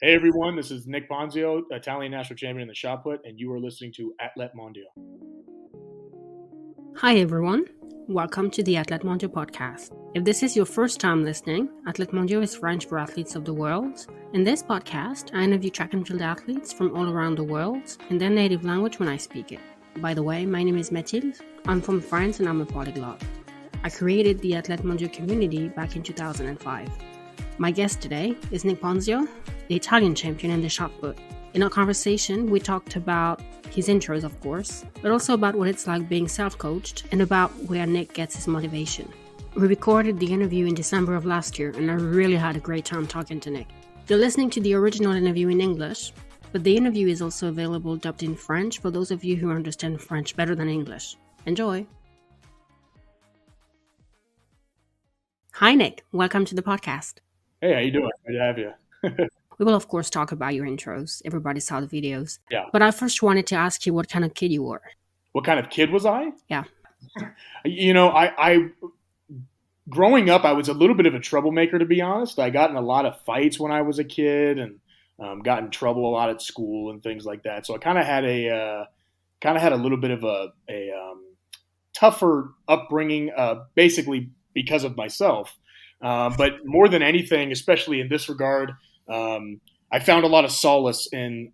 Hey everyone, this is Nick Ponzio, Italian national champion in the shot put, and you are listening to ATHLÈTES MONDIAUX. Hi everyone, welcome to the ATHLèTES MONDIAUX podcast. If this is your first time listening, ATHLèTES MONDIAUX is French for athletes of the world. In this podcast, I interview track and field athletes from all around the world in their native language when I speak it. By the way, my name is Mathilde, I'm from France and I'm a polyglot. I created the ATHLèTES MONDIAUX community back in 2005. My guest today is Nick Ponzio, the Italian champion in the shot put. In our conversation, we talked about his intros, of course, but also about what it's like being self-coached and about where Nick gets his motivation. We recorded the interview in December of last year, and I really had a great time talking to Nick. You're listening to the original interview in English, but the interview is also available dubbed in French for those of you who understand French better than English. Enjoy! Hi, Nick. Welcome to the podcast. Hey, how you doing? Good to have you. We will, of course, talk about your intros. Everybody saw the videos. Yeah. But I first wanted to ask you what kind of kid you were. What kind of kid was I? Yeah. I growing up, I was a little bit of a troublemaker, to be honest. I got in a lot of fights when I was a kid, and got in trouble a lot at school and things like that. So I kind of had a little bit of a tougher upbringing, basically because of myself. But more than anything, especially in this regard, I found a lot of solace in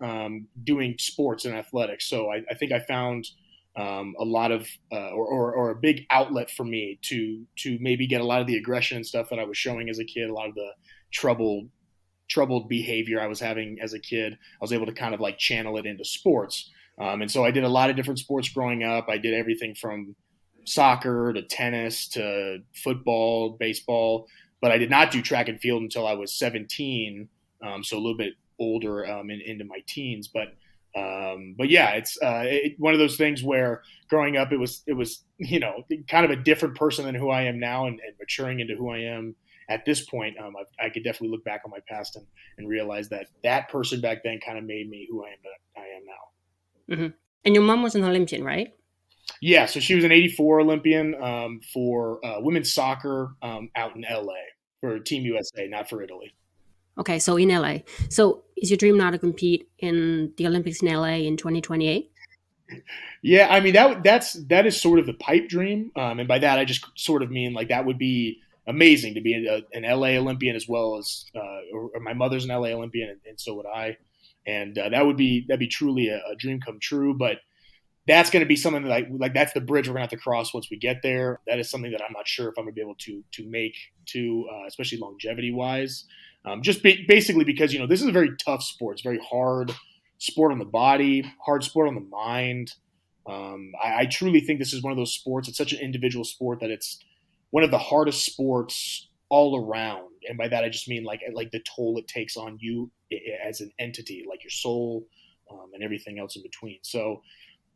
doing sports and athletics. So I think I found a lot of or a big outlet for me to maybe get a lot of the aggression and stuff that I was showing as a kid, a lot of the troubled behavior I was having as a kid. I was able to kind of like channel it into sports. And so I did a lot of different sports growing up. I did everything from soccer to tennis to football, baseball, but I did not do track and field until I was 17. So a little bit older into my teens, but yeah, it's one of those things where growing up, it was kind of a different person than who I am now, and maturing into who I am at this point. I could definitely look back on my past and realize that person back then kind of made me who I am now. Mm-hmm. And your mom was an Olympian, right? Yeah, so she was an '84 Olympian for women's soccer out in LA for Team USA, not for Italy. Okay, so in LA. So is your dream now to compete in the Olympics in LA in 2028? Yeah, I mean that is sort of the pipe dream, and by that I just sort of mean like that would be amazing to be an LA Olympian as well as or my mother's an LA Olympian, and so would I, and that'd be truly a dream come true. But that's going to be something that like that's the bridge we're going to have to cross once we get there. That is something that I'm not sure if I'm going to be able to make especially longevity wise. Basically because this is a very tough sport. It's a very hard sport on the body, hard sport on the mind. I truly think this is one of those sports. It's such an individual sport that it's one of the hardest sports all around. And by that I just mean like the toll it takes on you as an entity, like your soul and everything else in between. So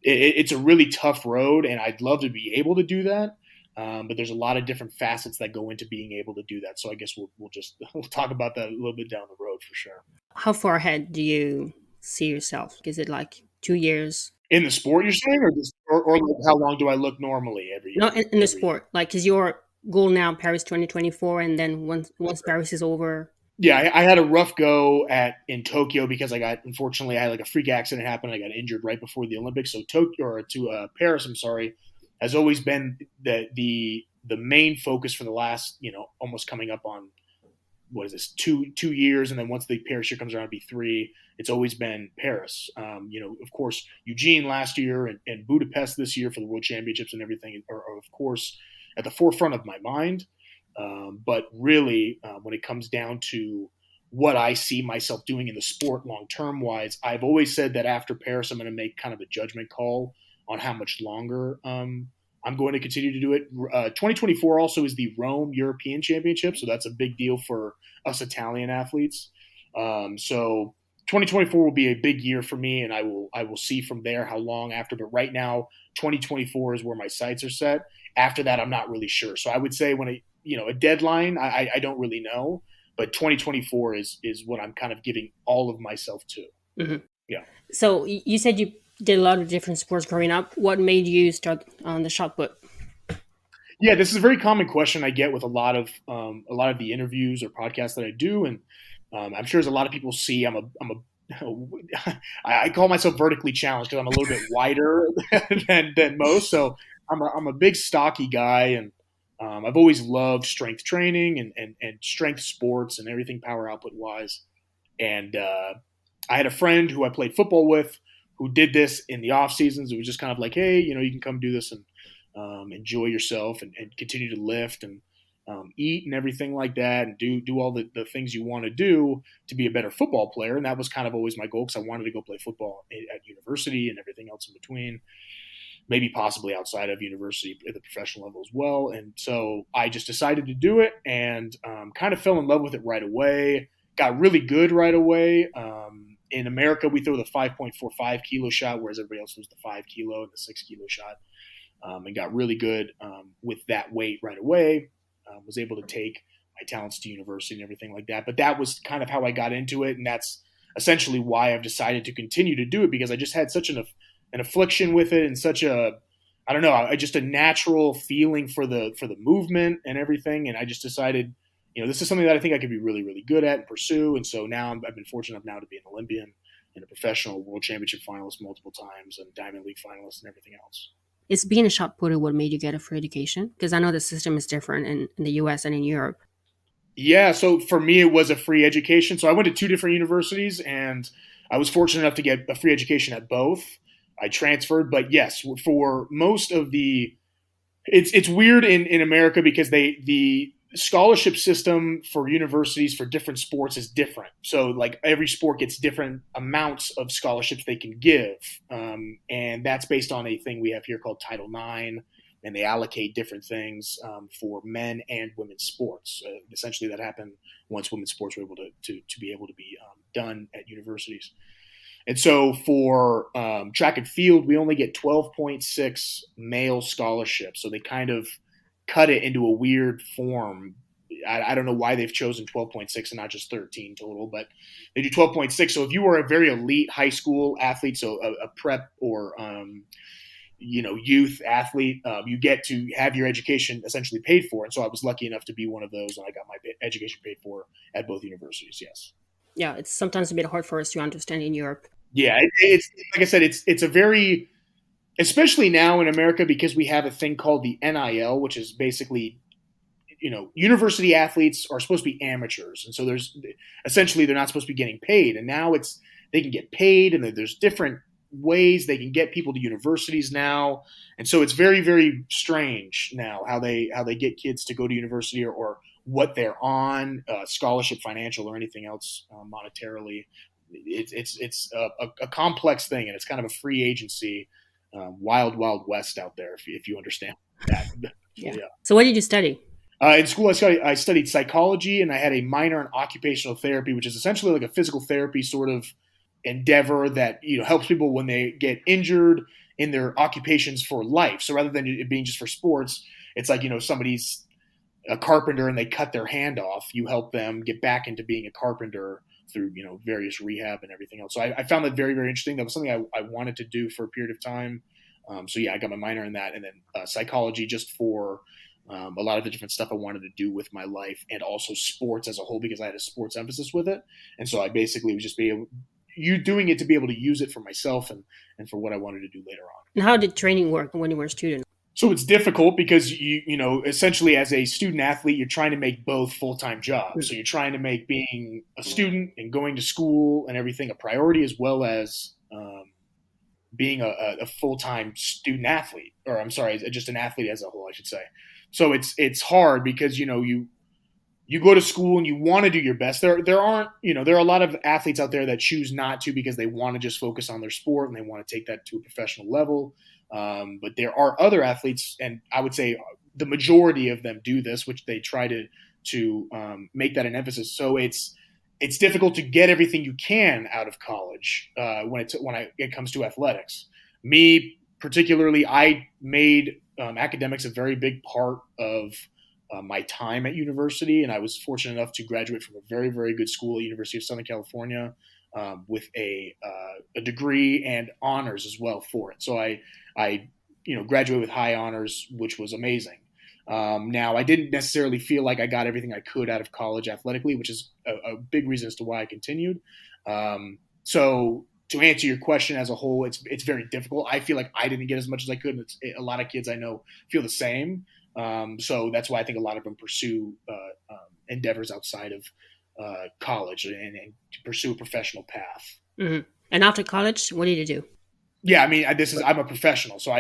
it's a really tough road, and I'd love to be able to do that. But there's a lot of different facets that go into being able to do that. So I guess we'll talk about that a little bit down the road for sure. How far ahead do you see yourself? Is it like 2 years? In the sport, you're saying, or like how long do I look normally every year? No, in the sport. Like, is your goal now Paris 2024, and then once Paris is over? Yeah, I had a rough go in Tokyo because unfortunately I had like a freak accident happen. I got injured right before the Olympics. So Paris, I'm sorry, has always been the main focus for the last, almost coming up on, what is this, 2 years. And then once the Paris year comes around, it'll be 3. It's always been Paris. Of course, Eugene last year and Budapest this year for the World Championships and everything are of course at the forefront of my mind. But really, when it comes down to what I see myself doing in the sport long-term wise, I've always said that after Paris, I'm going to make kind of a judgment call on how much longer I'm going to continue to do it. 2024 also is the Rome European Championship, so that's a big deal for us Italian athletes. So 2024 will be a big year for me, and I will see from there how long after. But right now, 2024 is where my sights are set. After that, I'm not really sure. So I would say when a deadline, I don't really know, but 2024 is what I'm kind of giving all of myself to. Mm-hmm. Yeah. So you said you did a lot of different sports growing up. What made you start on the shot put? Yeah, this is a very common question I get with a lot of the interviews or podcasts that I do, and I'm sure as a lot of people see, I call myself vertically challenged because I'm a little bit wider than most. So I'm a big stocky guy, and I've always loved strength training and strength sports and everything power output wise. And I had a friend who I played football with who did this in the off seasons. It was just kind of like, hey, you can come do this and enjoy yourself and continue to lift and eat and everything like that, and do all the things you want to do to be a better football player. And that was kind of always my goal, because I wanted to go play football at university and everything else in between, maybe possibly outside of university at the professional level as well. And so I just decided to do it, and kind of fell in love with it right away. Got really good right away. In America, we throw the 5.45 kilo shot, whereas everybody else throws the 5 kilo and the 6 kilo shot, and got really good with that weight right away. Was able to take my talents to university and everything like that. But that was kind of how I got into it, and that's essentially why I've decided to continue to do it, because I just had such an affliction with it, and such a, I don't know, just a natural feeling for the movement and everything. And I just decided, this is something that I think I could be really, really good at and pursue. And so now I've been fortunate enough now to be an Olympian and a professional world championship finalist multiple times and Diamond League finalist and everything else. Is being a shot putter what made you get a free education? Because I know the system is different in the US and in Europe. Yeah, so for me, it was a free education. So I went to 2 different universities, and I was fortunate enough to get a free education at both. I transferred, but yes, for most of it's weird in America, because the scholarship system for universities for different sports is different. So like every sport gets different amounts of scholarships they can give. And that's based on a thing we have here called Title IX, and they allocate different things for men and women's sports. Essentially that happened once women's sports were able to be able to be done at universities. And so for track and field, we only get 12.6 male scholarships. So they kind of cut it into a weird form. I don't know why they've chosen 12.6 and not just 13 total, but they do 12.6. So if you were a very elite high school athlete, so a prep or youth athlete, you get to have your education essentially paid for. And so I was lucky enough to be one of those, and I got my education paid for at both universities. Yes. Yeah, it's sometimes a bit hard for us to understand in Europe. Yeah, it's like I said, it's a very, especially now in America, because we have a thing called the NIL, which is basically, university athletes are supposed to be amateurs. And so essentially they're not supposed to be getting paid. And now they can get paid, and there's different ways they can get people to universities now. And so it's very, very strange now how they get kids to go to university, or what they're on, scholarship, financial, or anything else monetarily. It's a complex thing, and it's kind of a free agency, wild west out there, if you understand that. Yeah. So what did you study? In school, I studied psychology, and I had a minor in occupational therapy, which is essentially like a physical therapy sort of endeavor that helps people when they get injured in their occupations for life. So rather than it being just for sports, it's like somebody's a carpenter and they cut their hand off. You help them get back into being a carpenter through various rehab and everything else. So I found that very, very interesting. That was something I wanted to do for a period of time. So yeah, I got my minor in that, and then psychology just for a lot of the different stuff I wanted to do with my life, and also sports as a whole, because I had a sports emphasis with it. And so I basically was just doing it to be able to use it for myself and for what I wanted to do later on. And how did training work when you were a student? So it's difficult because essentially as a student athlete, you're trying to make both full-time jobs. So you're trying to make being a student and going to school and everything a priority, as well as being a full-time student athlete, or I'm sorry, just an athlete as a whole, I should say. So it's hard because you go to school and you want to do your best. There are a lot of athletes out there that choose not to, because they want to just focus on their sport and they want to take that to a professional level. But there are other athletes, and I would say the majority of them do this, which they try to make that an emphasis. So it's difficult to get everything you can out of college when it comes to athletics. Me particularly, I made academics a very big part of my time at university, and I was fortunate enough to graduate from a very, very good school at University of Southern California with a degree and honors as well for it. So I graduated with high honors, which was amazing. Now, I didn't necessarily feel like I got everything I could out of college athletically, which is a big reason as to why I continued. So to answer your question as a whole, it's very difficult. I feel like I didn't get as much as I could. And a lot of kids I know feel the same. So that's why I think a lot of them pursue endeavors outside of college and to pursue a professional path. Mm-hmm. And after college, what did you do? Yeah, I mean, I'm a professional, so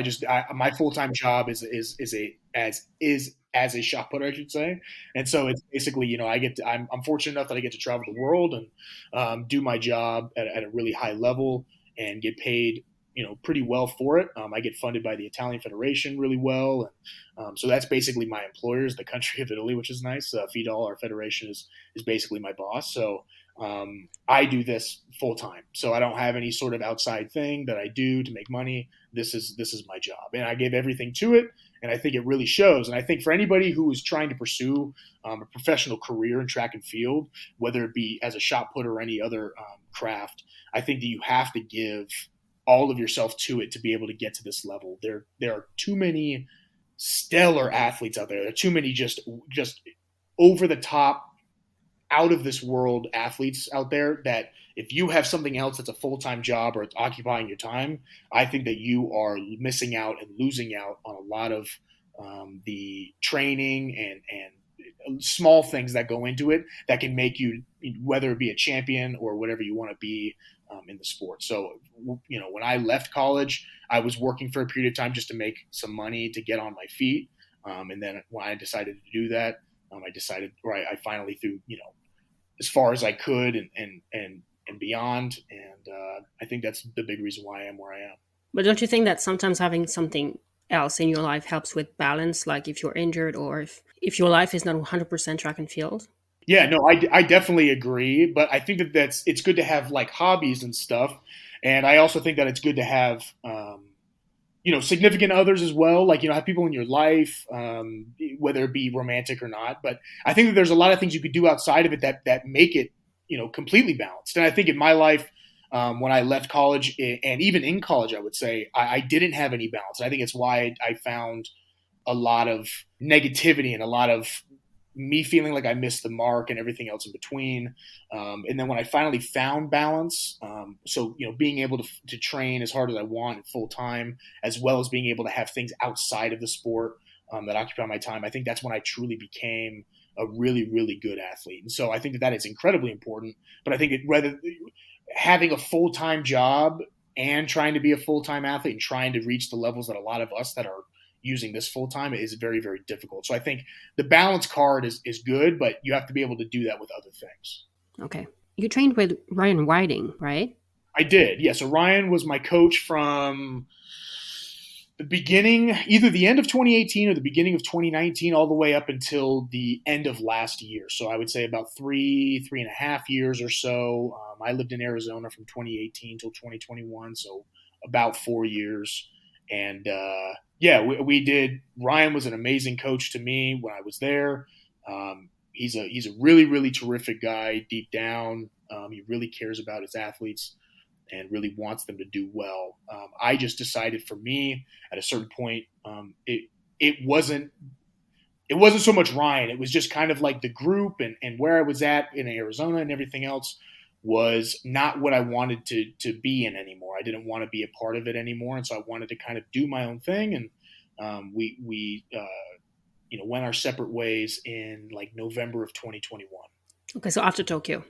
my full time job is as a shot putter, I should say, and so it's basically I'm fortunate enough that I get to travel the world and do my job at a really high level and get paid pretty well for it. I get funded by the Italian Federation really well, and so that's basically my employer is the country of Italy, which is nice. FIDAL, our federation, is basically my boss, so. I do this full time, so I don't have any sort of outside thing that I do to make money. This is my job, and I give everything to it, and I think it really shows. And I think for anybody who is trying to pursue a professional career in track and field, whether it be as a shot putter or any other craft, I think that you have to give all of yourself to it to be able to get to this level. There are too many stellar athletes out there. There are too many just over the top, out of this world athletes out there that if you have something else that's a full-time job or it's occupying your time, I think that you are missing out and losing out on a lot of the training and small things that go into it that can make you, whether it be a champion or whatever you want to be in the sport. So, when I left college, I was working for a period of time just to make some money to get on my feet. And then when I decided to do that, I finally threw, as far as I could and beyond. And I think that's the big reason why I am where I am. But don't you think that sometimes having something else in your life helps with balance, like if you're injured or if your life is not 100% track and field? Yeah, no, I definitely agree. But I think it's good to have like hobbies and stuff. And I also think that it's good to have, significant others as well. Like, have people in your life, whether it be romantic or not. But I think that there's a lot of things you could do outside of it that make it, completely balanced. And I think in my life, when I left college and even in college, I would say I didn't have any balance. I think it's why I found a lot of negativity and a lot of me feeling like I missed the mark and everything else in between. And then when I finally found balance, so, being able to train as hard as I want full time, as well as being able to have things outside of the sport that occupy my time, I think that's when I truly became a really, really good athlete. And so I think that is incredibly important. But I think whether having a full-time job and trying to be a full-time athlete and trying to reach the levels that a lot of us that are using this full-time is very, very difficult. So I think the balance card is good, but you have to be able to do that with other things. Okay. You trained with Ryan Whiting, right? I did. Yeah. So Ryan was my coach from the beginning, either the end of 2018 or the beginning of 2019, all the way up until the end of last year. So I would say about 3.5 years or so. I lived in Arizona from 2018 till 2021. So about 4 years. And we did. Ryan was an amazing coach to me when I was there. He's a really, really terrific guy deep down. He really cares about his athletes and really wants them to do well. I just decided for me at a certain point, it wasn't so much Ryan. It was just kind of like the group and where I was at in Arizona and everything else was not what I wanted to be in anymore. I didn't want to be a part of it anymore. And so I wanted to kind of do my own thing. And we went our separate ways in like November of 2021. Okay. So after Tokyo.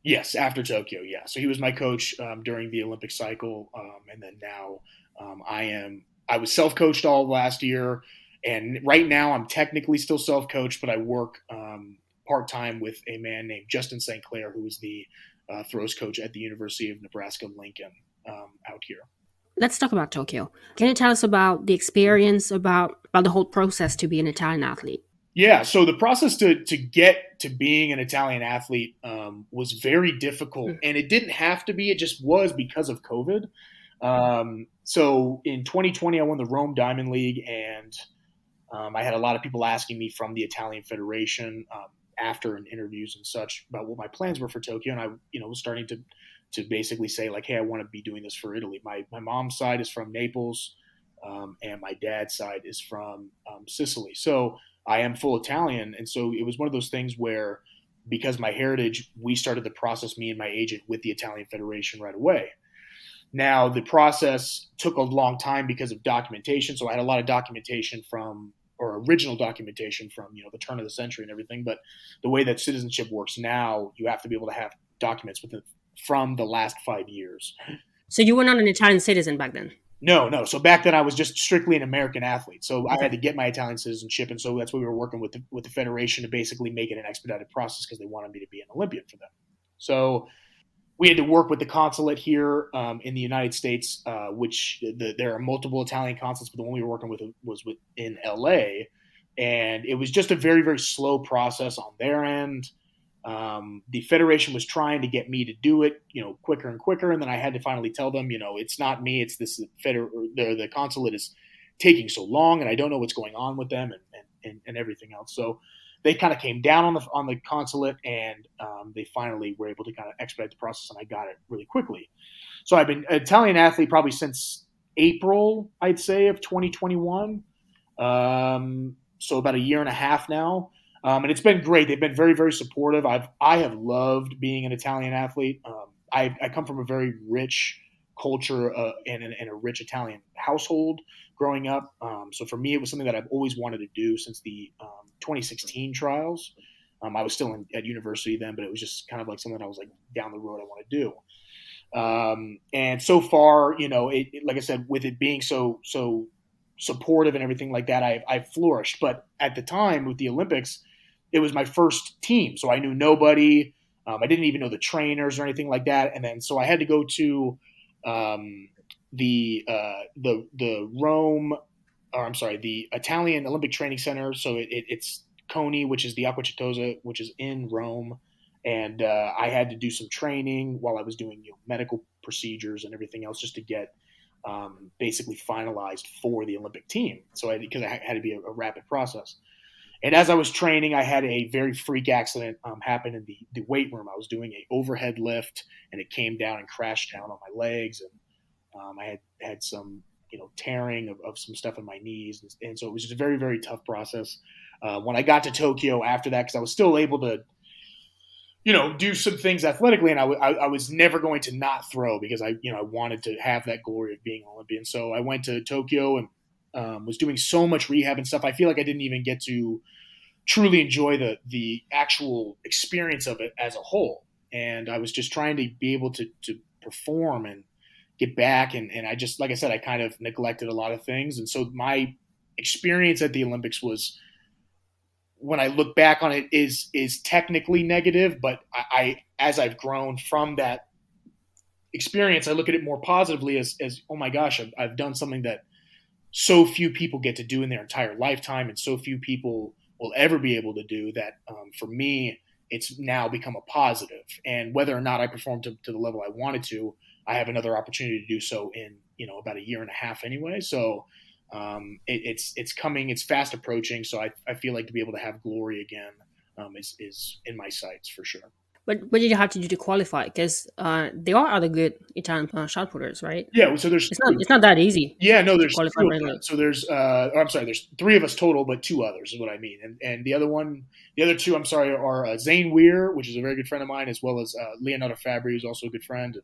Yes, after Tokyo, yeah. So he was my coach during the Olympic cycle, and then now I was self-coached all of last year, and right now I'm technically still self-coached, but I work part-time with a man named Justin St. Clair, who is the throws coach at the University of Nebraska-Lincoln out here. Let's talk about Tokyo. Can you tell us about the experience, about the whole process to be an Italian athlete? Yeah, so the process to get to being an Italian athlete was very difficult, and it didn't have to be. It just was because of COVID. So in 2020, I won the Rome Diamond League, and I had a lot of people asking me from the Italian Federation after in interviews and such about what my plans were for Tokyo, and I was starting to basically say like, hey, I want to be doing this for Italy. My mom's side is from Naples. and my dad's side is from Sicily. So I am full Italian, and so it was one of those things where, because my heritage, we started the process, me and my agent, with the Italian Federation right away. Now, the process took a long time because of documentation. So I had a lot of documentation from, or original documentation from, the turn of the century and everything. But the way that citizenship works now, you have to be able to have documents from the last 5 years. So you were not an Italian citizen back then? No, no. So back then I was just strictly an American athlete. So I Okay. had to get my Italian citizenship, and so that's what we were working with the federation to basically make it an expedited process because they wanted me to be an Olympian for them. So we had to work with the consulate here in the United States, which there are multiple Italian consulates, but the one we were working with was in LA, and it was just a very, very slow process on their end. The federation was trying to get me to do it, quicker and quicker, and then I had to finally tell them, it's not me, it's this the consulate is taking so long, and I don't know what's going on with them and everything else. So they kind of came down on the consulate, and they finally were able to kind of expedite the process, and I got it really quickly. So I've been an Italian athlete probably since April, I'd say, of 2021. So about a year and a half now. And it's been great. They've been very, very supportive. I have loved being an Italian athlete. I come from a very rich culture and a rich Italian household growing up. So for me, it was something that I've always wanted to do since the 2016 trials. I was still at university then, but it was just kind of like something I was like down the road I want to do. And so far, like I said, with it being so supportive and everything like that, I've flourished. But at the time with the Olympics, it was my first team, so I knew nobody. I didn't even know the trainers or anything like that. And then so I had to go to the Rome, or I'm sorry, the Italian Olympic Training Center. So it's CONI, which is the Acquacetosa, which is in Rome. And I had to do some training while I was doing medical procedures and everything else just to get basically finalized for the Olympic team. So because I had to be a rapid process. And as I was training, I had a very freak accident happen in the weight room. I was doing an overhead lift, and it came down and crashed down on my legs. And I had some, tearing of some stuff in my knees. And so it was just a very, very tough process. When I got to Tokyo after that, because I was still able to, do some things athletically, and I was never going to not throw because I wanted to have that glory of being an Olympian. So I went to Tokyo and was doing so much rehab and stuff. I feel like I didn't even get to truly enjoy the actual experience of it as a whole. And I was just trying to be able to perform and get back. And I just, like I said, I kind of neglected a lot of things. And so my experience at the Olympics was, when I look back on it, is technically negative, but I as I've grown from that experience, I look at it more positively as oh my gosh, I've done something that so few people get to do in their entire lifetime, and so few people will ever be able to do that. For me, it's now become a positive. And whether or not I perform to the level I wanted to, I have another opportunity to do so in about a year and a half anyway. So it's coming, it's fast approaching. So I feel like to be able to have glory again is in my sights for sure. But what did you have to do to qualify? Because there are other good Italian shot putters, right? Yeah, so there's It's not that easy. Yeah, no, To there's qualify two for of anything. them. So there's three of us total, but two others is what I mean. And the other two, I'm sorry, are Zane Weir, which is a very good friend of mine, as well as Leonardo Fabri, who's also a good friend.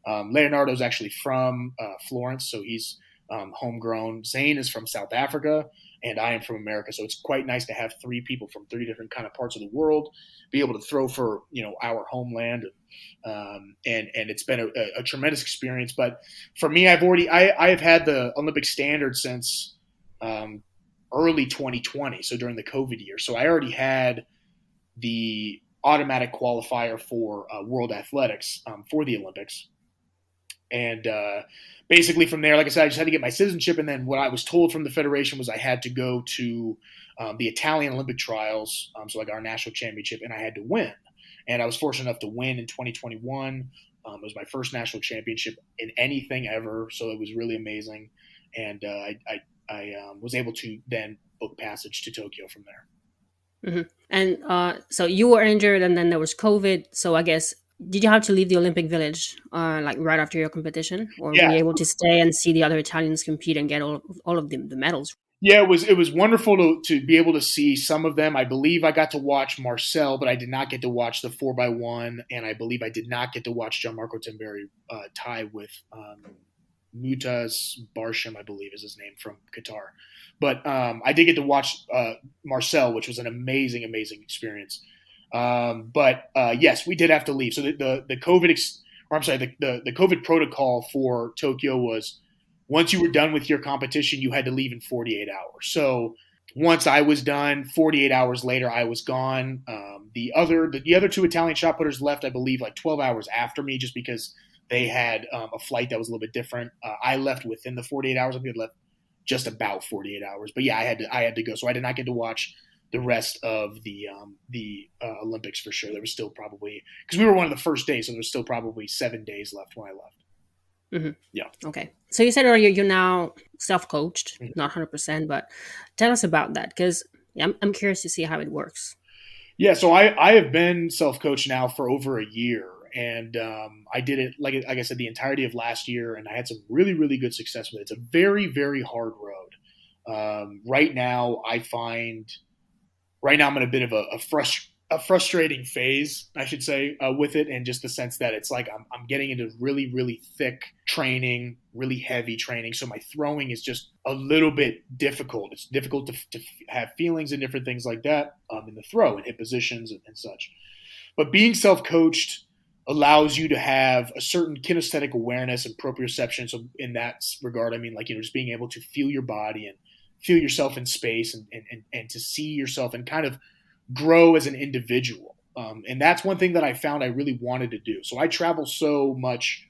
Leonardo's actually from Florence, so he's homegrown. Zane is from South Africa, and I am from America. So it's quite nice to have three people from three different kind of parts of the world be able to throw for our homeland, and it's been a tremendous experience. But for me, I've had the Olympic standard since early 2020, so during the COVID year. So I already had the automatic qualifier for World Athletics for the Olympics. And basically from there, like I said, I just had to get my citizenship. And then what I was told from the federation was I had to go to the Italian Olympic trials, so like our national championship, and I had to win. And I was fortunate enough to win in 2021. It was my first national championship in anything ever, so it was really amazing. And I was able to then book passage to Tokyo from there. And so you were injured, and then there was COVID. So I guess Did you have to leave the Olympic Village like right after your competition, or were Yeah, you able to stay and see the other Italians compete and get all of the medals? yeah, it was wonderful to be able to see some of them. I believe I got to watch Marcel, but I did not get to watch the 4x1, and I believe I did not get to watch Gianmarco Tamberi tie with Mutas Barsham, I believe is his name, from Qatar. But I did get to watch Marcel, which was an amazing, amazing experience. But yes, we did have to leave. So the COVID, or I'm sorry, the COVID protocol for Tokyo was once you were done with your competition, you had to leave in 48 hours. So once I was done, 48 hours later, I was gone. The other two Italian shot putters left, I believe, like 12 hours after me, just because they had a flight that was a little bit different. I left within the 48 hours. I think I left just about 48 hours. But yeah, I had to go. So I did not get to watch the rest of the Olympics for sure. There was still probably, because we were one of the first days, so there was still probably 7 days left when I left. Hmm. Yeah. Okay. So you said earlier you're now self-coached, Mhm. not 100%, but tell us about that because I'm curious to see how it works. Yeah, so I have been self coached now for over a year, and I did it like I said the entirety of last year, and I had some really really good success with it. It's a very very hard road. Right now, I find right now I'm in a bit of a frustrating phase, I should say, with it, and just the sense that it's like I'm getting into really, really thick training, really heavy training. So my throwing is just a little bit difficult. It's difficult to have feelings and different things like that in the throw and hit positions and such. But being self coached allows you to have a certain kinesthetic awareness and proprioception. So in that regard, I mean, like, just being able to feel your body and feel yourself in space and to see yourself and kind of grow as an individual. And that's one thing that I found I really wanted to do. So I travel so much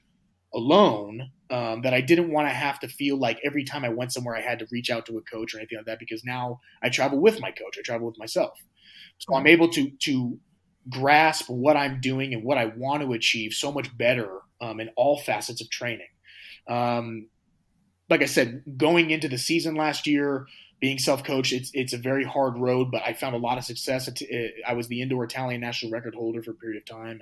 alone that I didn't want to have to feel like every time I went somewhere I had to reach out to a coach or anything like that, because now I travel with my coach. I travel with myself. So I'm Mhm. able to grasp what I'm doing and what I want to achieve so much better in all facets of training. Um, like I said, going into the season last year, being self-coached, it's a very hard road, but I found a lot of success. I was the indoor Italian national record holder for a period of time,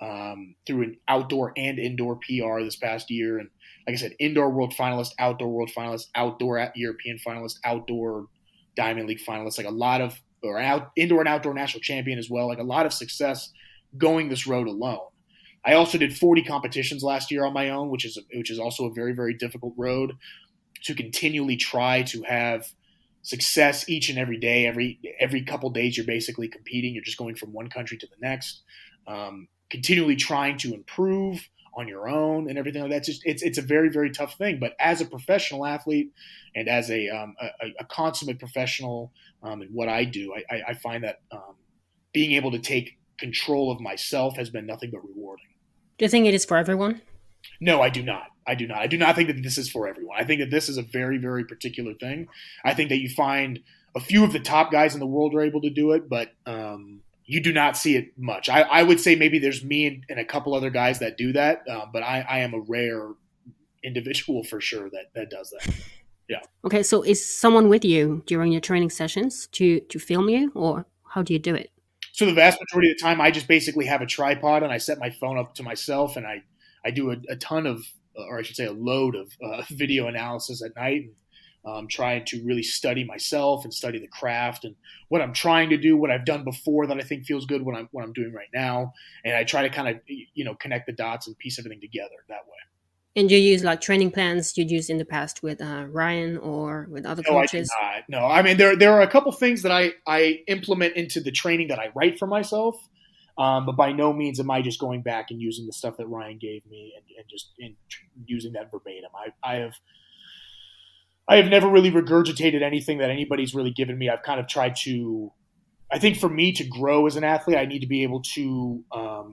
and through an outdoor and indoor PR this past year. And like I said, indoor world finalist, outdoor European finalist, outdoor Diamond League finalist, like a lot of, or indoor and outdoor national champion as well. Like a lot of success going this road alone. I also did 40 competitions last year on my own, which is also a very very difficult road to continually try to have success each and every day. Every couple days, you're basically competing. You're just going from one country to the next, continually trying to improve on your own and everything like that. It's a very very tough thing. But as a professional athlete and as a consummate professional in what I do, I find that being able to take control of myself has been nothing but rewarding. Do you think it is for everyone? No, I do not. I do not. I do not think that this is for everyone. I think that this is a very, very particular thing. I think that you find a few of the top guys in the world are able to do it, but you do not see it much. I would say maybe there's me and a couple other guys that do that, but I am a rare individual for sure that does that. Yeah. Okay, so is someone with you during your training sessions to film you, or how do you do it? So the vast majority of the time, I just basically have a tripod and I set my phone up to myself, and I do a ton of, or I should say, a load of video analysis at night, and trying to really study myself and study the craft and what I'm trying to do, what I've done before that I think feels good, what I'm doing right now, and I try to kind of connect the dots and piece everything together that way. And you use like training plans you'd used in the past with Ryan or with other No, I do coaches? not. No, I mean there are a couple things that I implement into the training that I write for myself, but by no means am I just going back and using the stuff that Ryan gave me and just using that verbatim. I have never really regurgitated anything that anybody's really given me. I've kind of tried to. I think for me to grow as an athlete, I need to be able to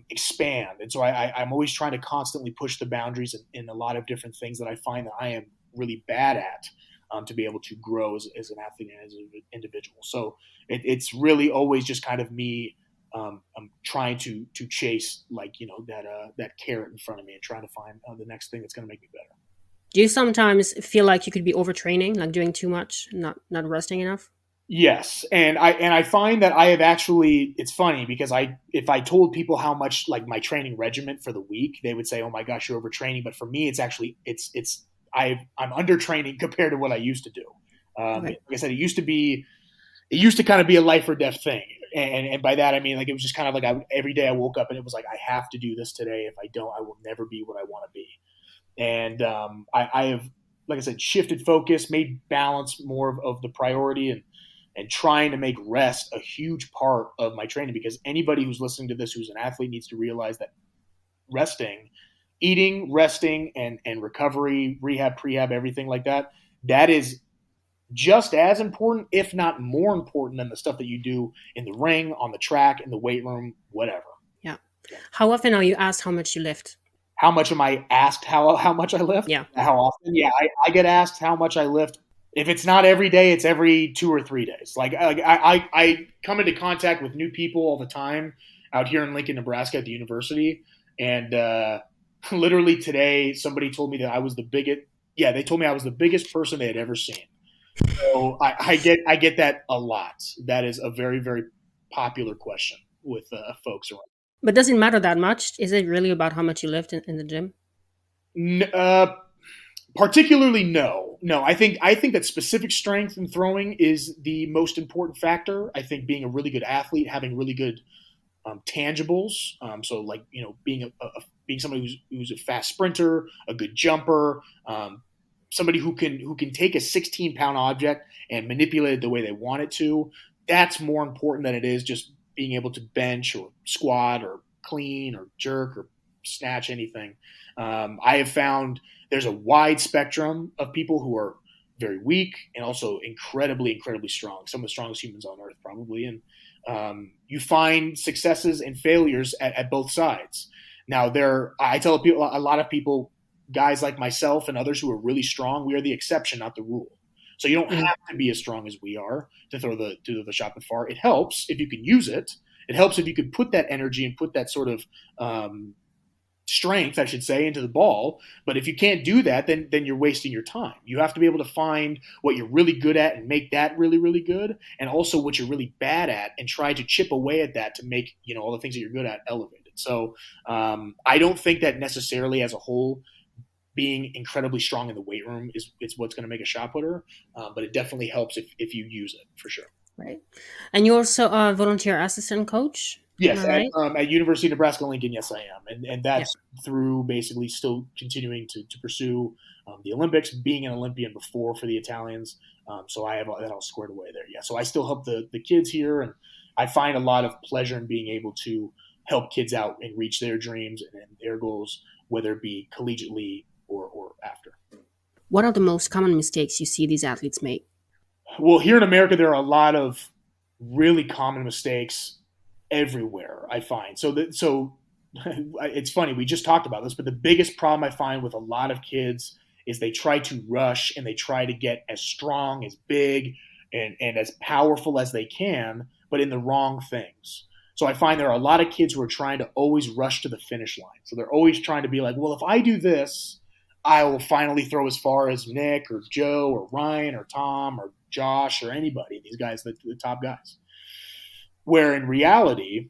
expand, and so I'm always trying to constantly push the boundaries in a lot of different things that I find that I am really bad at, to be able to grow as an athlete and as an individual. So it's really always just kind of me. I'm trying to chase that carrot in front of me and trying to find the next thing that's going to make me better. Do you sometimes feel like you could be overtraining, like doing too much, not resting enough? Yes, and I find that I have actually. It's funny because if I told people how much like my training regimen for the week, they would say, "Oh my gosh, you're overtraining." But for me, it's actually I'm undertraining compared to what I used to do. Okay. Like I said, it used to kind of be a life or death thing, and by that I mean like it was just kind of like every day I woke up and it was like I have to do this today. If I don't, I will never be what I want to be. And I have, like I said, shifted focus, made balance more of the priority, and trying to make rest a huge part of my training, because anybody who's listening to this who's an athlete needs to realize that resting, eating, resting, and recovery, rehab, prehab, everything like that, that is just as important, if not more important, than the stuff that you do in the ring, on the track, in the weight room, whatever. Yeah. How often are you asked how much you lift? How much am I asked how much I lift? Yeah. How often? Yeah, I get asked how much I lift. If it's not every day, it's every 2 or 3 days. Like I come into contact with new people all the time out here in Lincoln, Nebraska at the university. And literally today, somebody told me that I was the biggest. Yeah, they told me I was the biggest person they had ever seen. So I get that a lot. That is a very, very popular question with folks around. But does it matter that much? Is it really about how much you lift in the gym? Particularly, no. I think that specific strength and throwing is the most important factor. I think being a really good athlete, having really good tangibles. So like being somebody who's a fast sprinter, a good jumper, somebody who can take a 16-pound object and manipulate it the way they want it to. That's more important than it is just being able to bench or squat or clean or jerk or snatch anything. I have found there's a wide spectrum of people who are very weak and also incredibly, incredibly strong. Some of the strongest humans on earth, probably. And you find successes and failures at both sides. Now, I tell people, a lot of people, guys like myself and others who are really strong, we are the exception, not the rule. So you don't have to be as strong as we are to throw the shot put far. It helps if you can use it. It helps if you can put that energy and put that sort of strength, I should say, into the ball. But if you can't do that, then you're wasting your time. You have to be able to find what you're really good at and make that really, really good, and also what you're really bad at and try to chip away at that to make all the things that you're good at elevated. So I don't think that necessarily as a whole being incredibly strong in the weight room is what's going to make a shot putter, but it definitely helps if you use it, for sure. Right. And you're also a volunteer assistant coach? Yes, right? at University of Nebraska-Lincoln, yes, I am. And that's Yeah. through basically still continuing to pursue the Olympics, being an Olympian before for the Italians. So I have that all squared away there. Yeah, so I still help the kids here, and I find a lot of pleasure in being able to help kids out and reach their dreams and their goals, whether it be collegiately or after. What are the most common mistakes you see these athletes make? Well, here in America, there are a lot of really common mistakes everywhere, I find. So it's funny, we just talked about this, but the biggest problem I find with a lot of kids is they try to rush and they try to get as strong, as big, and as powerful as they can, but in the wrong things. So I find there are a lot of kids who are trying to always rush to the finish line. So they're always trying to be like, well, if I do this, I will finally throw as far as Nick or Joe or Ryan or Tom or Josh or anybody, these guys, the top guys. Where in reality,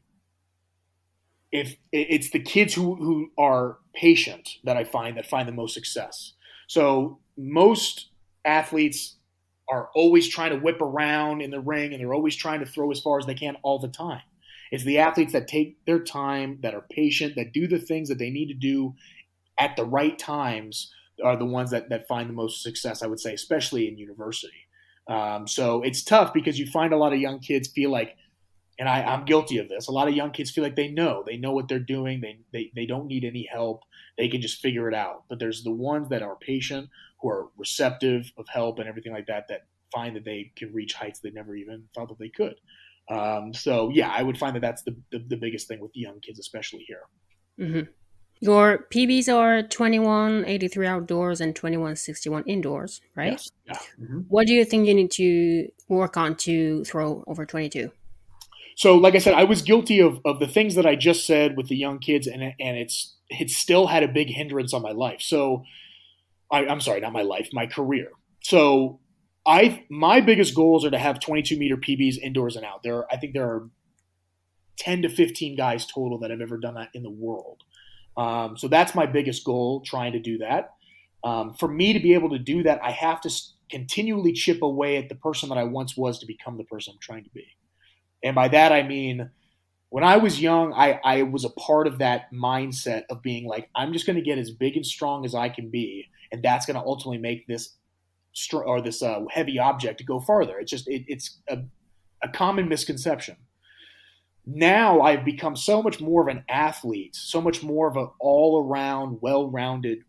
if it's the kids who are patient that I find the most success. So most athletes are always trying to whip around in the ring and they're always trying to throw as far as they can all the time. It's the athletes that take their time, that are patient, that do the things that they need to do at the right times are the ones that find the most success, I would say, especially in university. So it's tough because you find a lot of young kids feel like, and I'm guilty of this, a lot of young kids feel like they know what they're doing. They don't need any help. They can just figure it out. But there's the ones that are patient, who are receptive of help and everything like that, that find that they can reach heights they never even thought that they could. So yeah, I would find that that's the biggest thing with young kids, especially here. Mm-hmm. Your PBs are 2183 outdoors and 2161 indoors, right? Yes. Yeah. Mm-hmm. What do you think you need to work on to throw over 22? So, like I said, I was guilty of the things that I just said with the young kids, and it's still had a big hindrance on my life. So, I'm sorry, not my life, my career. So, My biggest goals are to have 22-meter PBs indoors and out. I think there are 10 to 15 guys total that have ever done that in the world. So that's my biggest goal, trying to do that. For me to be able to do that, I have to continually chip away at the person that I once was to become the person I'm trying to be. And by that, I mean, when I was young, I was a part of that mindset of being like, I'm just going to get as big and strong as I can be. And that's going to ultimately make this heavy object to go farther. It's a common misconception. Now I've become so much more of an athlete, so much more of an all-around, well-rounded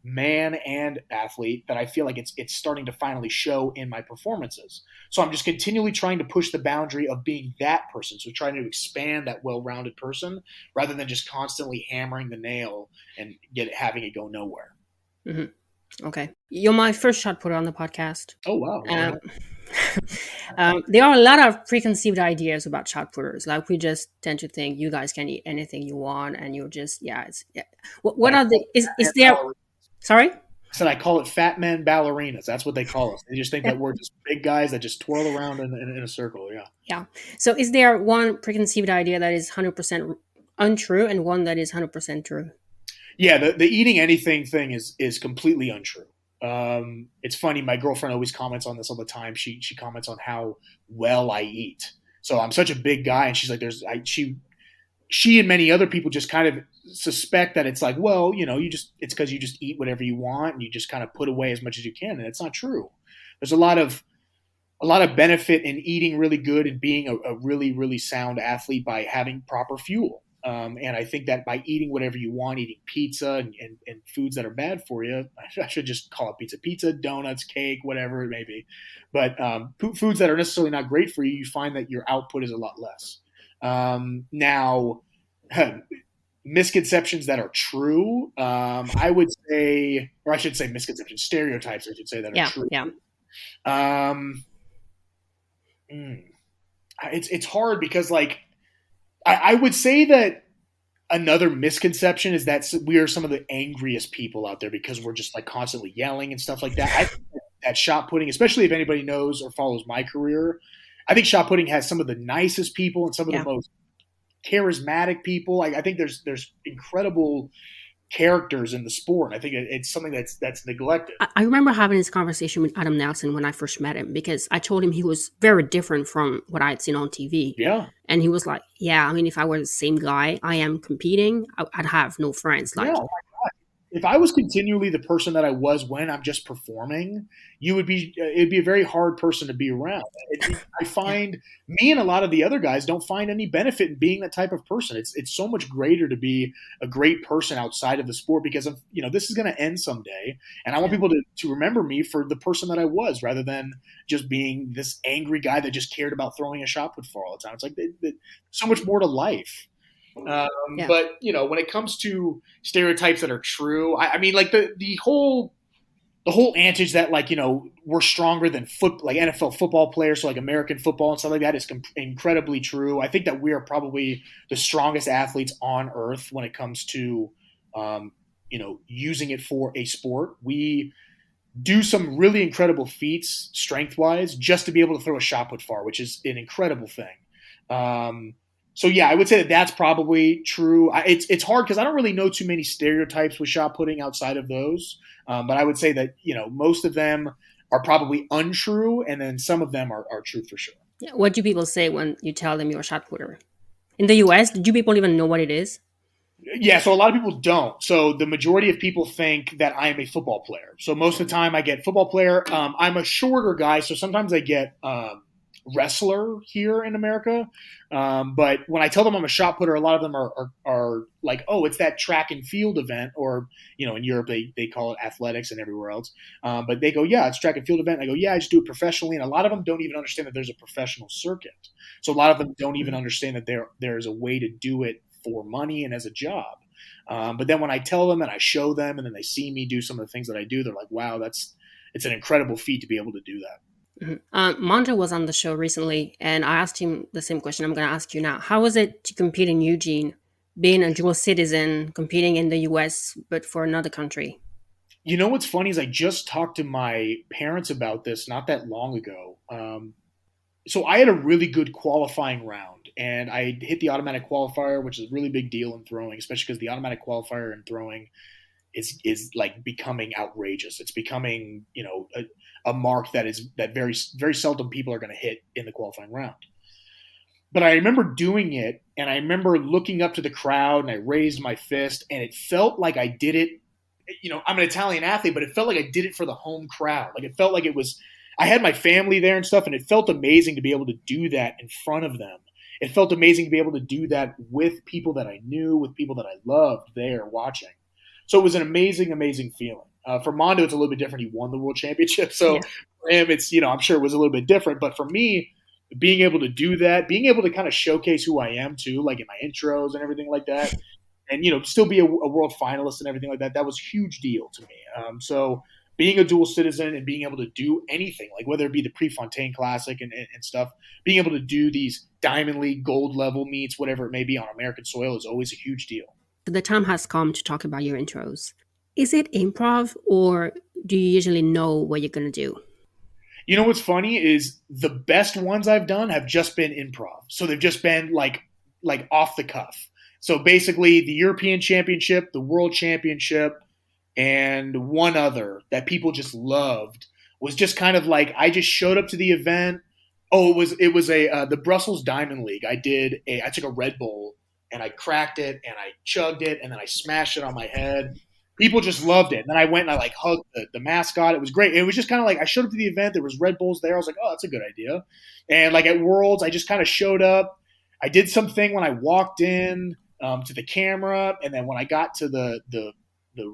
man and athlete that I feel like it's starting to finally show in my performances. So I'm just continually trying to push the boundary of being that person. So trying to expand that well-rounded person rather than just constantly hammering the nail and having it go nowhere. Mm-hmm. Okay. You're my first shot putter on the podcast. Oh, wow. There are a lot of preconceived ideas about shot putters. Like, we just tend to think you guys can eat anything you want, and you're just What are the is there? Sorry. I said I call it fat men ballerinas. That's what they call us. They just think that we're just big guys that just twirl around in a circle. Yeah. Yeah. So is there one preconceived idea that is 100% untrue and one that is 100% true? Yeah, the eating anything thing is completely untrue. It's funny. My girlfriend always comments on this all the time. She comments on how well I eat. So I'm such a big guy, and she's like, she and many other people just kind of suspect that it's like, well, it's because you just eat whatever you want and you just kind of put away as much as you can, and it's not true. There's a lot of benefit in eating really good and being a really, really sound athlete by having proper fuel. And I think that by eating whatever you want, eating pizza and foods that are bad for you, I should just call it pizza, donuts, cake, whatever it may be. But foods that are necessarily not great for you, you find that your output is a lot less. Now, misconceptions that are true, I would say, or I should say misconceptions, stereotypes, I should say, that are true. Yeah. It's hard because, like, I would say that another misconception is that we are some of the angriest people out there because we're just like constantly yelling and stuff like that. I think that shot putting, especially if anybody knows or follows my career, I think shot putting has some of the nicest people and some of the most charismatic people. Like, I think there's incredible characters in the sport. I think it's something that's neglected. I remember having this conversation with Adam Nelson when I first met him, because I told him he was very different from what I had seen on TV. Yeah. And he was like, yeah, I mean, if I were the same guy I am competing, I'd have no friends. Like, oh my God. If I was continually the person that I was when I'm just performing, it'd be a very hard person to be around. I find me and a lot of the other guys don't find any benefit in being that type of person. It's so much greater to be a great person outside of the sport, because of, this is going to end someday, and I want people to remember me for the person that I was, rather than just being this angry guy that just cared about throwing a shot put for all the time. It's like so much more to life. But when it comes to stereotypes that are true, I mean, like the whole adage that, like, we're stronger than like NFL football players, so like American football and stuff like that, is incredibly true. I think that we are probably the strongest athletes on earth when it comes to using it for a sport. We do some really incredible feats strength wise just to be able to throw a shot put far, which is an incredible thing. So yeah, I would say that that's probably true. It's hard because I don't really know too many stereotypes with shot putting outside of those. But I would say that, most of them are probably untrue, and then some of them are true for sure. Yeah. What do people say when you tell them you're a shot putter? In the US, do people even know what it is? Yeah, so a lot of people don't. So the majority of people think that I am a football player. So most of the time I get football player. I'm a shorter guy, so sometimes I get wrestler here in America. But when I tell them I'm a shot putter, a lot of them are like, oh, it's that track and field event, or, in Europe, they call it athletics and everywhere else. But they go, yeah, it's track and field event. And I go, yeah, I just do it professionally. And a lot of them don't even understand that there's a professional circuit. So a lot of them don't even understand that there is a way to do it for money and as a job. But then when I tell them and I show them, and then they see me do some of the things that I do, they're like, wow, it's an incredible feat to be able to do that. Mm-hmm. Monta was on the show recently, and I asked him the same question I'm going to ask you now. How was it to compete in Eugene, being a dual citizen, competing in the US, but for another country? You know what's funny is I just talked to my parents about this not that long ago. So I had a really good qualifying round, and I hit the automatic qualifier, which is a really big deal in throwing, especially because the automatic qualifier in throwing is like becoming outrageous. It's becoming a mark that very seldom people are going to hit in the qualifying round. But I remember doing it, and I remember looking up to the crowd, and I raised my fist, and it felt like I did it. I'm an Italian athlete, but it felt like I did it for the home crowd. Like it felt like it was. I had my family there and stuff, and it felt amazing to be able to do that in front of them. It felt amazing to be able to do that with people that I knew, with people that I loved there watching. So it was an amazing, amazing feeling. For Mondo, it's a little bit different. He won the world championship, so Yeah. for him, it's I'm sure it was a little bit different. But for me, being able to do that, being able to kind of showcase who I am too, like in my intros and everything like that, and still be a world finalist and everything like that, that was a huge deal to me. So being a dual citizen and being able to do anything, like whether it be the Prefontaine Classic and stuff, being able to do these Diamond League gold level meets, whatever it may be on American soil, is always a huge deal. The time has come to talk about your intros. Is it improv, or do you usually know what you're going to do? You know what's funny is the best ones I've done have just been improv. So they've just been like off the cuff. So basically the European Championship, the World Championship, and one other that people just loved was just kind of like I just showed up to the event. Oh, it was a the Brussels Diamond League. I took a Red Bull and I cracked it and I chugged it and then I smashed it on my head. People just loved it. And then I went and I like hugged the mascot. It was great. It was just kind of like I showed up to the event. There was Red Bulls there. I was like, oh, that's a good idea. And like at Worlds, I just kind of showed up. I did something when I walked in to the camera, and then when I got to the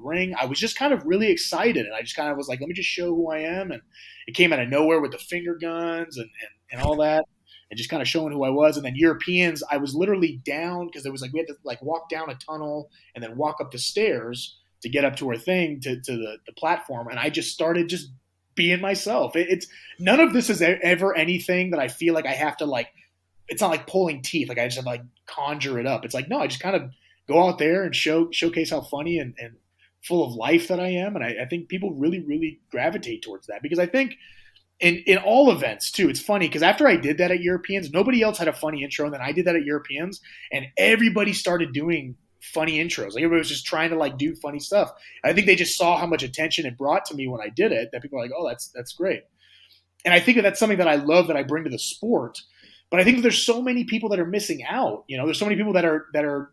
ring, I was just kind of really excited, and I just kind of was like, let me just show who I am. And it came out of nowhere with the finger guns and all that, and just kind of showing who I was. And then Europeans, I was literally down because it was like we had to like walk down a tunnel and then walk up the stairs to get up to our thing to the platform, and I just started just being myself. It's none of this is ever anything that I feel like I have to like. It's not like pulling teeth. Like I just have to like conjure it up. It's like, no, I just kind of go out there and showcase how funny and full of life that I am. And I think people really, really gravitate towards that because I think in all events too, it's funny because after I did that at Europeans, nobody else had a funny intro. And then I did that at Europeans and everybody started doing funny intros. Like everybody was just trying to like do funny stuff. I think they just saw how much attention it brought to me when I did it that people are like, oh, that's great. And I think that's something that I love that I bring to the sport. But I think that there's so many people that are missing out. There's so many people that are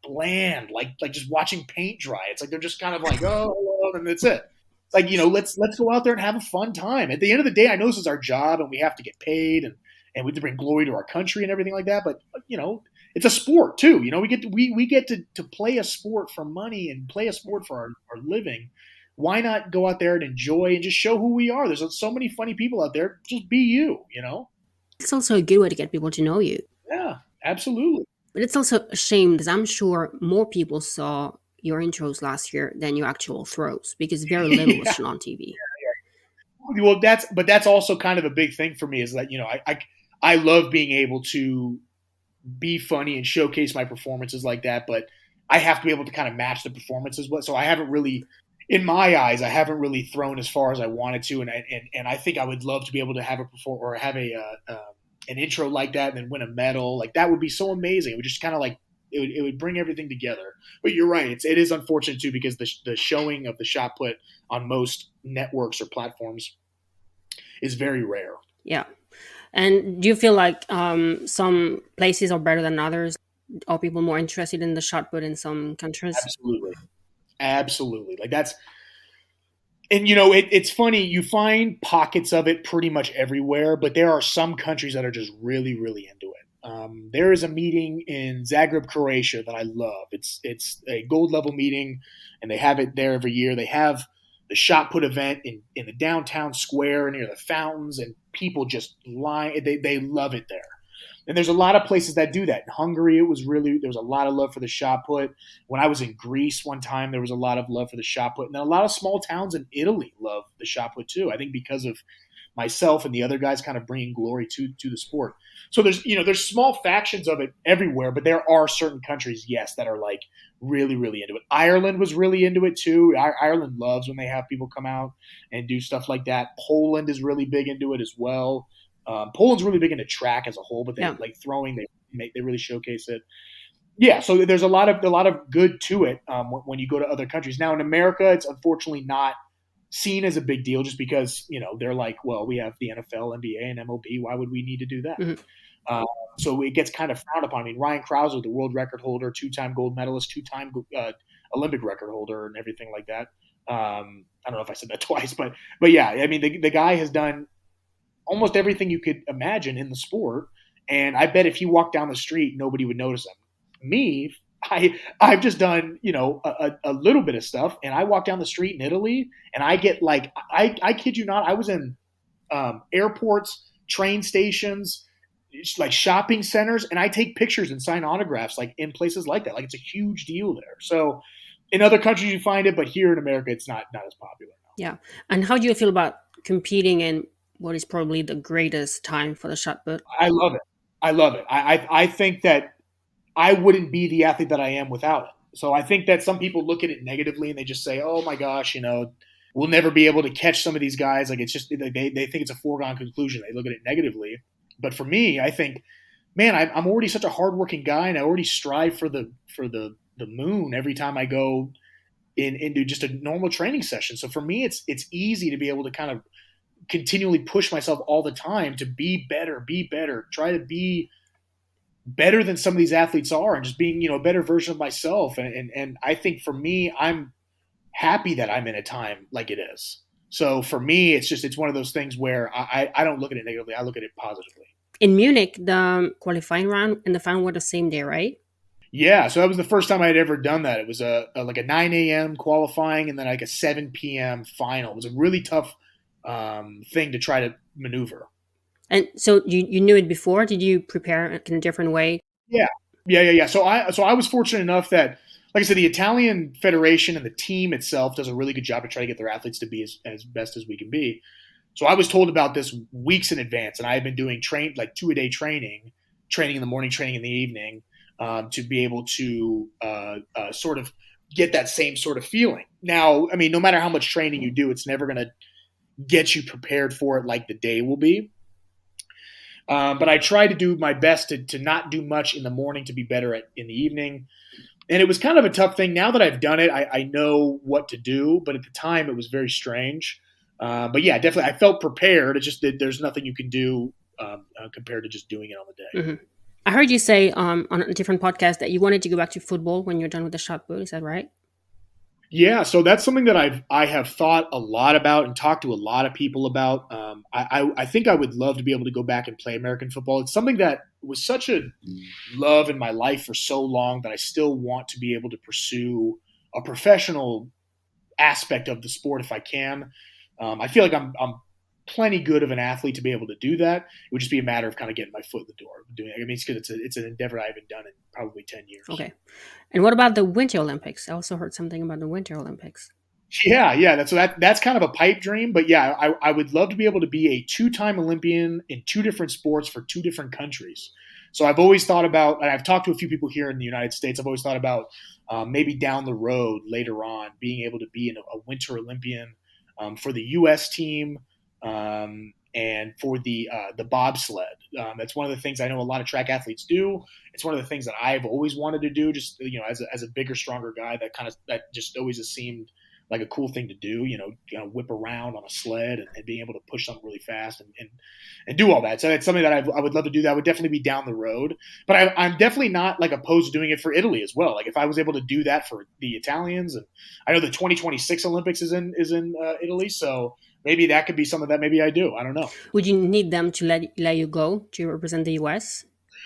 bland, like just watching paint dry. It's like they're just kind of like, oh, hello, and that's it. It's like, let's go out there and have a fun time. At the end of the day, I know this is our job and we have to get paid and we have to bring glory to our country and everything like that. But it's a sport too. We get to play a sport for money and play a sport for our living. Why not go out there and enjoy and just show who we are? There's so many funny people out there. Just be you. It's also a good way to get people to know you. Yeah, absolutely. But it's also a shame because I'm sure more people saw your intros last year than your actual throws because very little was shown on TV. Well, that's also kind of a big thing for me is that I love being able to be funny and showcase my performances like that, but I have to be able to kind of match the performances. So I haven't really, in my eyes, I haven't really thrown as far as I wanted to, and I think I would love to be able to have an intro like that and then win a medal. Like that would be so amazing. It would just kind of like it would bring everything together. But you're right, it is unfortunate too because the showing of the shot put on most networks or platforms is very rare. Yeah. And do you feel like some places are better than others? Are people more interested in the shot put in some countries? Absolutely. Like that's, and it's funny. You find pockets of it pretty much everywhere, but there are some countries that are just really, really into it. There is a meeting in Zagreb, Croatia that I love. It's a gold level meeting, and they have it there every year. They have the shot put event in the downtown square near the fountains, and people just line. They love it there. And there's a lot of places that do that. In Hungary, there was a lot of love for the shot put. When I was in Greece one time, there was a lot of love for the shot put. And then a lot of small towns in Italy love the shot put too. I think because of myself and the other guys kind of bringing glory to the sport. So there's small factions of it everywhere, but there are certain countries, yes, that are like really, really into it. Ireland was really into it too. Ireland loves when they have people come out and do stuff like that. Poland is really big into it as well. Poland's really big into track as a whole, but they like throwing, they really showcase it. Yeah, so there's a lot of good to it when you go to other countries. Now in America, it's unfortunately not seen as a big deal just because they're like, well, we have the NFL, NBA, and MLB. Why would we need to do that? Mm-hmm. So it gets kind of frowned upon. I mean, Ryan Krauser, the world record holder, 2-time gold medalist, 2-time Olympic record holder, and everything like that. I don't know if I said that twice, but yeah, I mean, the guy has done almost everything you could imagine in the sport, and I bet if he walked down the street, nobody would notice him. Me, I've just done a little bit of stuff, and I walk down the street in Italy, and I get like I kid you not, I was in airports, train stations, like shopping centers, and I take pictures and sign autographs like in places like that. Like it's a huge deal there. So in other countries you find it, but here in America it's not as popular now. Yeah. And how do you feel about competing in what is probably the greatest time for the shot put? I love it. I think that I wouldn't be the athlete that I am without it. So I think that some people look at it negatively and they just say, oh my gosh, we'll never be able to catch some of these guys. Like it's just, they think it's a foregone conclusion. They look at it negatively. But for me, I think, man, I'm already such a hardworking guy, and I already strive for the moon every time I go into just a normal training session. So for me, it's easy to be able to kind of continually push myself all the time to be better, try to be better than some of these athletes are, and just being, a better version of myself. And I think for me, I'm happy that I'm in a time like it is. So for me, it's one of those things where I don't look at it negatively. I look at it positively. In Munich, the qualifying round and the final were the same day, right? Yeah. So that was the first time I had ever done that. It was like a 9 a.m. qualifying and then like a 7 p.m. final. It was a really tough thing to try to maneuver. And so you knew it before? Did you prepare in a different way? Yeah. So I was fortunate enough that, like I said, the Italian Federation and the team itself does a really good job to try to get their athletes to be as best as we can be. So I was told about this weeks in advance, and I had been doing 2-a-day training in the morning, training in the evening, to be able to sort of get that same sort of feeling. Now, I mean, no matter how much training you do, it's never going to get you prepared for it like the day will be. But I try to do my best to not do much in the morning to be better in the evening. And it was kind of a tough thing. Now that I've done it, I know what to do. But at the time, it was very strange. But yeah, definitely, I felt prepared. It's just that there's nothing you can do compared to just doing it on the day. Mm-hmm. I heard you say on a different podcast that you wanted to go back to football when you're done with the shot put. Is that right? Yeah, so that's something that I have thought a lot about and talked to a lot of people about. I think I would love to be able to go back and play American football. It's something that was such a love in my life for so long that I still want to be able to pursue a professional aspect of the sport if I can. I feel like I'm plenty good of an athlete to be able to do that. It would just be a matter of kind of getting my foot in the door. It's an endeavor I haven't done in probably 10 years. Okay. And what about the Winter Olympics? I also heard something about the Winter Olympics. Yeah. That's kind of a pipe dream. But yeah, I would love to be able to be a 2-time Olympian in 2 different sports for 2 different countries. So I've always thought about, and I've talked to a few people here in the United States, I've always thought about maybe down the road later on being able to be a Winter Olympian for the U.S. team, and for the bobsled. That's one of the things I know a lot of track athletes do. It's one of the things that I've always wanted to do, just as a bigger, stronger guy. That just always has seemed like a cool thing to do. Whip around on a sled and being able to push something really fast and do all that. So it's something that I would love to do. That would definitely be down the road. But I'm definitely not like opposed to doing it for Italy as well. Like if I was able to do that for the Italians, and I know the 2026 Olympics is in Italy, so maybe that could be something that maybe I do. I don't know. Would you need them to let you go to represent the U.S.?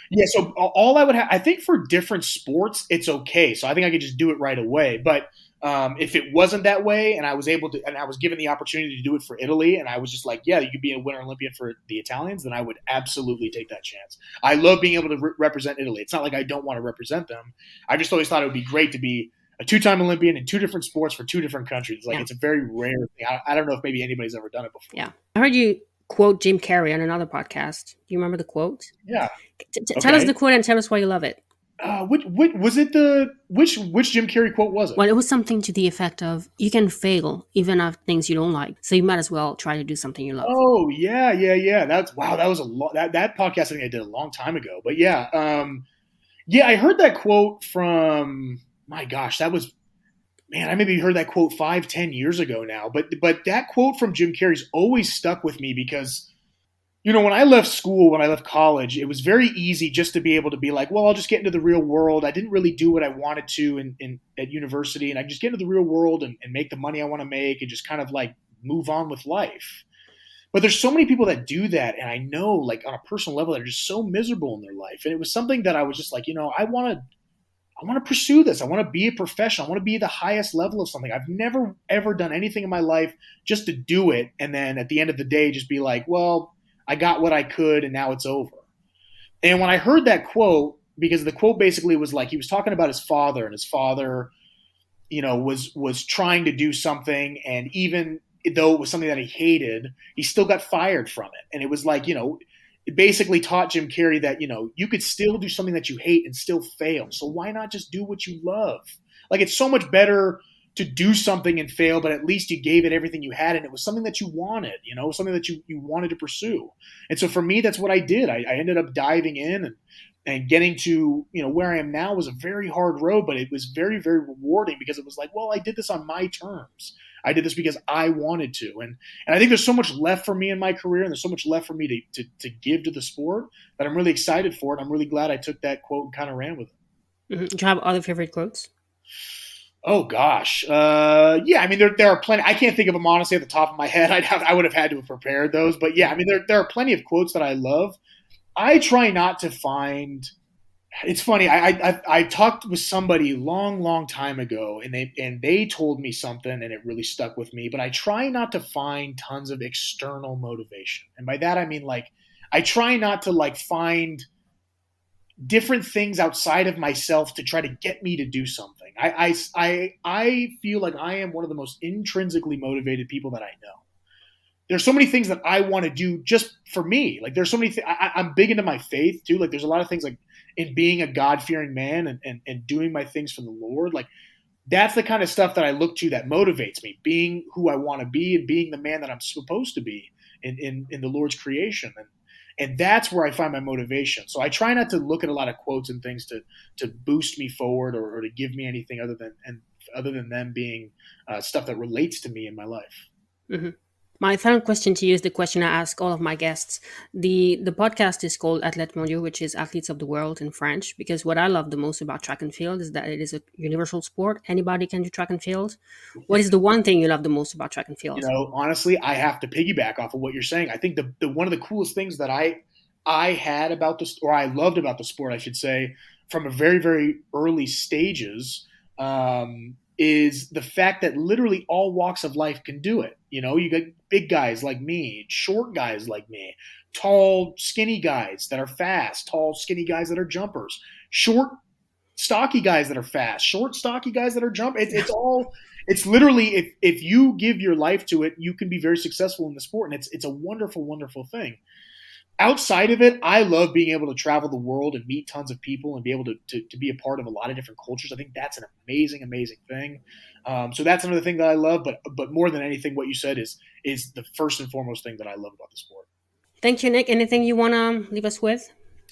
Yeah, so all I would have, I think for different sports, it's okay. So I think I could just do it right away. But if it wasn't that way and I was able to, and I was given the opportunity to do it for Italy, and I was just like, yeah, you could be a Winter Olympian for the Italians, then I would absolutely take that chance. I love being able to represent Italy. It's not like I don't want to represent them. I just always thought it would be great to be a 2-time Olympian in 2 different sports for 2 different countries. It's a very rare thing. I don't know if maybe anybody's ever done it before. Yeah. I heard you quote Jim Carrey on another podcast. Do you remember the quote? Yeah. Tell us Okay. the quote and tell us why you love it. Which was it? Which Jim Carrey quote was it? Well, it was something to the effect of, you can fail even at things you don't like, so you might as well try to do something you love. Oh yeah. That was a lot. That podcast I think I did a long time ago. But yeah, I heard that quote from, my gosh, that was, man, I maybe heard that quote 5-10 years ago now. But that quote from Jim Carrey's always stuck with me because, when I left school, when I left college, it was very easy just to be able to be like, well, I'll just get into the real world. I didn't really do what I wanted to at university, and I just get into the real world and make the money I want to make and just kind of like move on with life. But there's so many people that do that, and I know, like, on a personal level, they're just so miserable in their life. And it was something that I was just like, I want to pursue this. I want to be a professional. I want to be the highest level of something. I've never, ever done anything in my life just to do it, and then at the end of the day, just be like, well, I got what I could, and now it's over. And when I heard that quote, because the quote basically was like, he was talking about his father, and his father, was trying to do something, and even though it was something that he hated, he still got fired from it. And it was like, it basically taught Jim Carrey that, you could still do something that you hate and still fail. So why not just do what you love? Like, it's so much better to do something and fail, but at least you gave it everything you had, and it was something that you wanted, something that you wanted to pursue. And so for me, that's what I did. I ended up diving in and getting to, where I am now was a very hard road, but it was very, very rewarding because it was like, well, I did this on my terms. I did this because I wanted to. And I think there's so much left for me in my career, and there's so much left for me to give to the sport that I'm really excited for it. I'm really glad I took that quote and kind of ran with it. Mm-hmm. Do you have other favorite quotes? Oh gosh, yeah. I mean, there are plenty. I can't think of them honestly at the top of my head. I would have had to have prepared those, but yeah, I mean, there are plenty of quotes that I love. I try not to find. It's funny. I talked with somebody long time ago, and they told me something, and it really stuck with me. But I try not to find tons of external motivation, and by that I mean, like, I try not to like find different things outside of myself to try to get me to do something. I feel like I am one of the most intrinsically motivated people that I know. There's so many things that I want to do just for me. Like, there's so many things. I'm big into my faith too. Like, there's a lot of things like in being a God-fearing man and doing my things for the Lord. Like, that's the kind of stuff that I look to that motivates me, being who I want to be and being the man that I'm supposed to be in the Lord's creation. And that's where I find my motivation. So I try not to look at a lot of quotes and things to boost me forward or to give me anything other than them being stuff that relates to me in my life. Mm-hmm. My final question to you is the question I ask all of my guests. The podcast is called ATHLÈTES, MONDIAUX, which is Athletes of the World in French, because what I love the most about track and field is that it is a universal sport. Anybody can do track and field. What is the one thing you love the most about track and field? Honestly, I have to piggyback off of what you're saying. I think the one of the coolest things that I had about this, or I loved about the sport, I should say, from a very, very early stages, is the fact that literally all walks of life can do it. You got big guys like me, short guys like me, tall, skinny guys that are fast, tall, skinny guys that are jumpers, short, stocky guys that are fast, short, stocky guys that are jumpers. It's literally, if you give your life to it, you can be very successful in the sport. And it's a wonderful, wonderful thing. Outside of it, I love being able to travel the world and meet tons of people and be able to be a part of a lot of different cultures. I think that's an amazing, amazing thing. So that's another thing that I love. But more than anything, what you said is the first and foremost thing that I love about the sport. Thank you, Nick. Anything you want to leave us with?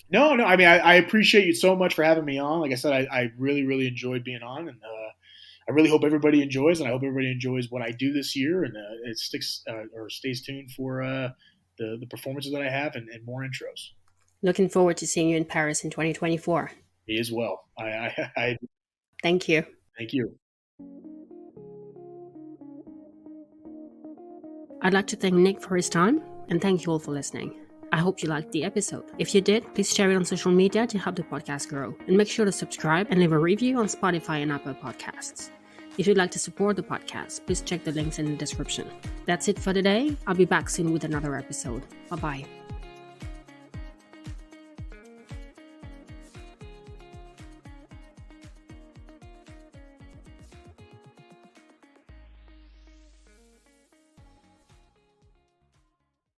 No. I mean, I appreciate you so much for having me on. Like I said, I really, really enjoyed being on, and I really hope everybody enjoys, and I hope everybody enjoys what I do this year, and it stays tuned for the performances that I have and more intros. Looking forward to seeing you in Paris in 2024. Me as well. Thank you. Thank you. I'd like to thank Nick for his time, and thank you all for listening. I hope you liked the episode. If you did, please share it on social media to help the podcast grow, and make sure to subscribe and leave a review on Spotify and Apple Podcasts. If you'd like to support the podcast, please check the links in the description. That's it for today. I'll be back soon with another episode. Bye-bye.